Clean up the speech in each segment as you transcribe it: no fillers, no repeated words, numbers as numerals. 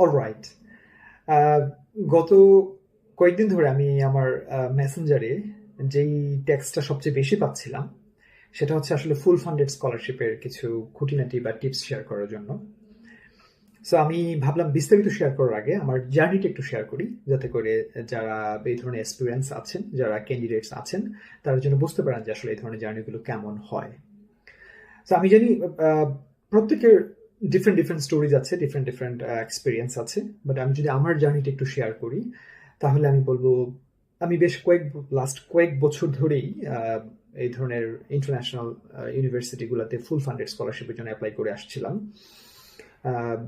Alright. গত কয়েকদিন ধরে আমি আমার মেসেঞ্জারে যেই টেক্সটটা সবচেয়ে বেশি পাচ্ছিলাম সেটা হচ্ছে আসলে ফুল ফান্ডেড স্কলারশিপের কিছু খুঁটিনাটি বা টিপস শেয়ার করার জন্য। সো আমি ভাবলাম বিস্তারিত শেয়ার করার আগে আমার জার্নিটা একটু শেয়ার করি, যাতে করে যারা এই ধরনের এক্সপিরিয়েন্স আছেন, যারা ক্যান্ডিডেটস আছেন, তারা যেন বুঝতে পারেন যে আসলে এই ধরনের জার্নিগুলো কেমন হয়। তো আমি জানি প্রত্যেকের ডিফারেন্ট ডিফারেন্ট স্টোরিজ আছে, ডিফারেন্ট ডিফারেন্ট এক্সপিরিয়েন্স আছে। বাট আমি যদি আমার জার্নিটা একটু শেয়ার করি, তাহলে আমি বলবো আমি বেশ লাস্ট কয়েক বছর ধরেই এই ধরনের ইন্টারন্যাশনাল ইউনিভার্সিটিগুলোতে ফুল ফান্ডেড স্কলারশিপের জন্য অ্যাপ্লাই করে আসছিলাম।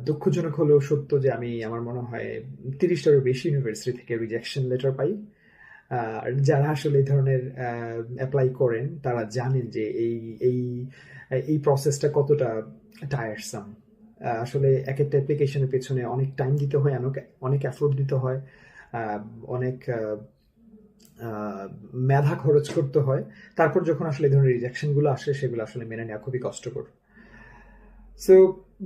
দুঃখজনক হলেও সত্য যে আমি আমার মনে হয় 30টারও বেশি ইউনিভার্সিটি থেকে রিজেকশন লেটার পাই। আর যারা আসলে এই ধরনের অ্যাপ্লাই করেন তারা জানেন যে এই এই প্রসেসটা কতটা টায়ারসাম। আসলে এক একটা অ্যাপ্লিকেশনের পেছনে অনেক টাইম দিতে হয়, অনেক অনেক এফোর্ট দিতে হয়, অনেক মেধা খরচ করতে হয়। তারপর যখন আসলে এই ধরনের রিজেকশনগুলো আসে সেগুলো আসলে মেনে নেওয়া খুবই কষ্টকর। সো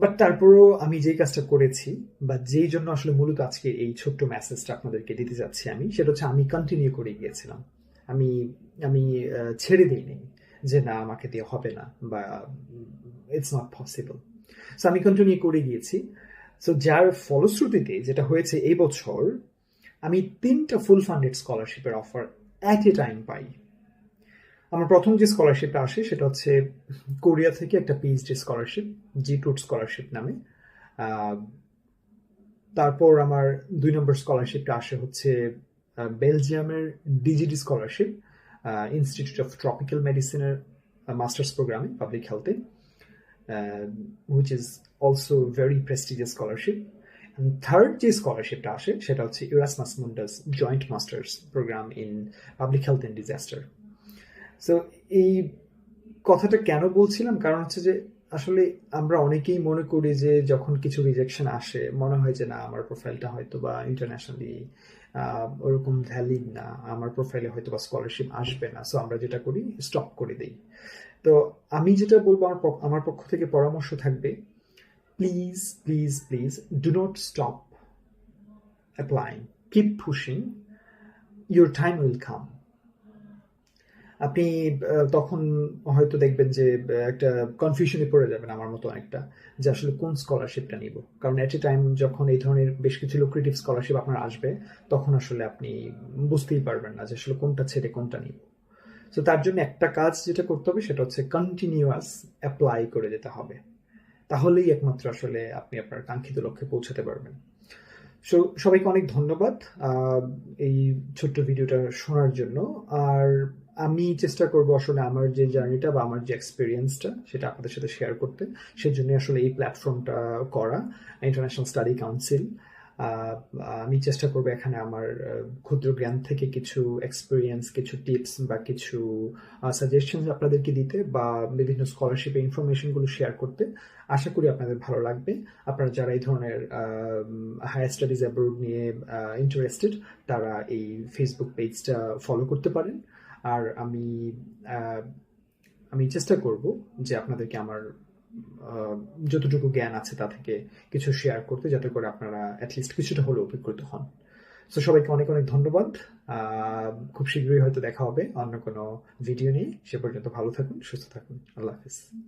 বাট তারপরেও আমি যেই কাজটা করেছি বা যেই জন্য আসলে মূলত আজকে এই ছোট্ট মেসেজটা আপনাদেরকে দিতে যাচ্ছি আমি, সেটা হচ্ছে আমি কন্টিনিউ করে গিয়েছিলাম। আমি আমি ছেড়ে দিইনি যে না আমাকে দিয়ে হবে না বা ইটস নট পসিবল। সো আমি কন্টিনিউ করে গিয়েছি। সো যার ফলশ্রুতিতে যেটা হয়েছে এই বছর আমি 3টা ফুল ফান্ডেড স্কলারশিপের অফার অ্যাট এ টাইম পাই। আমার প্রথম যে স্কলারশিপটা আসে সেটা হচ্ছে কোরিয়া থেকে একটা পিএইচডি স্কলারশিপ, জি টুট স্কলারশিপ নামে। আহ, তারপর আমার 2 নম্বর স্কলারশিপটা আসে হচ্ছে বেলজিয়ামের DGD scholarship, institute of tropical মেডিসিনের মাস্টার্স প্রোগ্রামে পাবলিক হেলথে, which is also very prestigious scholarship. Third যে স্কলারশিপটা আসে সেটা হচ্ছে Erasmus Mundus joint masters programme in public health and disaster. So এই কথাটা কেন বলছিলাম, কারণ হচ্ছে যে আসলে আমরা অনেকেই মনে করি যে যখন কিছু রিজেকশন আসে মনে হয় যে না আমার প্রোফাইলটা হয়তো বা ইন্টারন্যাশনালি ওরকম ভ্যালিড না, আমার প্রোফাইলে হয়তো বা স্কলারশিপ আসবে না, সো আমরা যেটা করি স্টপ করে দিই। তো আমি যেটা বলবো, আমার পক্ষ থেকে পরামর্শ থাকবে, please please please do not stop applying, keep pushing, your time will come. আপনি তখন হয়তো দেখবেন যে একটা কনফিউশনে পড়ে যাবেন আমার মতো অনেকটা, যে আসলে কোন স্কলারশিপটা নিব। কারণ এট এ টাইম যখন এই ধরনের বেশ কিছু লুক্রেটিভ স্কলারশিপ আপনার আসবে, তখন আসলে আপনি বুঝতেই পারবেন না যে আসলে কোনটা ছেড়ে কোনটা নিব। তো তার জন্য একটা কাজ যেটা করতে হবে সেটা হচ্ছে কন্টিনিউয়াস অ্যাপ্লাই করে যেতে হবে। তাহলেই একমাত্র আসলে আপনি আপনার কাঙ্ক্ষিত লক্ষ্যে পৌঁছাতে পারবেন। সো সবাইকে অনেক ধন্যবাদ এই ছোট্ট ভিডিওটা শোনার জন্য। আর আমি চেষ্টা করব আসলে আমার যে জার্নিটা বা আমার যে এক্সপিরিয়েন্সটা সেটা আপনাদের সাথে শেয়ার করতে। সেজন্য আসলে এই প্ল্যাটফর্মটা করা, ইন্টারন্যাশনাল স্টাডি কাউন্সিল। আমি চেষ্টা করব এখানে আমার ক্ষুদ্র জ্ঞান থেকে কিছু এক্সপিরিয়েন্স, কিছু টিপস বা কিছু সাজেশন আপনাদেরকে দিতে, বা বিভিন্ন স্কলারশিপের ইনফরমেশনগুলো শেয়ার করতে। আশা করি আপনাদের ভালো লাগবে। আপনারা যারা এই ধরনের হায়ার স্টাডিজ অ্যাব্রোড নিয়ে ইন্টারেস্টেড, তারা এই ফেসবুক পেজটা ফলো করতে পারেন। আর আহ, আমি চেষ্টা করব যে আপনাদেরকে আমার যতটুকু জ্ঞান আছে তা থেকে কিছু শেয়ার করতে, যাতে করে আপনারা অ্যাটলিস্ট কিছুটা হলেও উপকৃত হন। তো সবাইকে অনেক অনেক ধন্যবাদ। খুব শীঘ্রই হয়তো দেখা হবে অন্য কোনো ভিডিও নিয়ে। সে পর্যন্ত ভালো থাকুন, সুস্থ থাকুন। আল্লাহ হাফিজ।